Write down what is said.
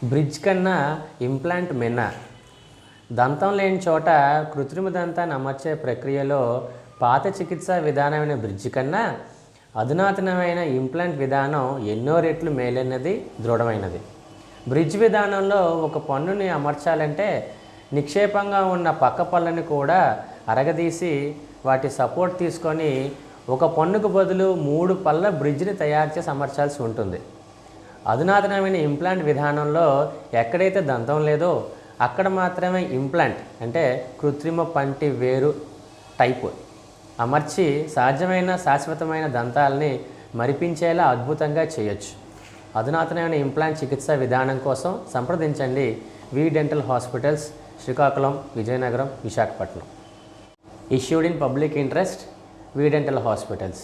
Bridge కన్నా implant మిన్నా. దంతం లేని చోట కృత్రిమ దంతాన్ని అమర్చే ప్రక్రియలో పాత చికిత్సా విధానమైన బ్రిడ్జ్ కన్నా అధునాతనమైన ఇంప్లాంట్ విధానం ఎన్నో రెట్లు మేలైనది, దృఢమైనది. బ్రిడ్జ్ విధానంలో ఒక పన్నుని అమర్చాలంటే నిక్షేపంగా ఉన్న పక్క పళ్ళని కూడా అరగదీసి వాటి సపోర్ట్ తీసుకొని ఒక పన్నుకు బదులు 3 పళ్ళ బ్రిడ్జ్ని తయారు చేసి అమర్చాల్సి ఉంటుంది. అధునాతనమైన ఇంప్లాంట్ విధానంలో ఎక్కడైతే దంతం లేదో అక్కడ మాత్రమే ఇంప్లాంట్ అంటే కృత్రిమ పంటి వేరు టైపు అమర్చి సాధ్యమైన శాశ్వతమైన దంతాలని మరిపించేలా అద్భుతంగా చేయొచ్చు. అధునాతనమైన ఇంప్లాంట్ చికిత్సా విధానం కోసం సంప్రదించండి V dental hospitals, Srikakulam, Vizianagaram, Visakhapatnam. Issued in public interest, V dental hospitals.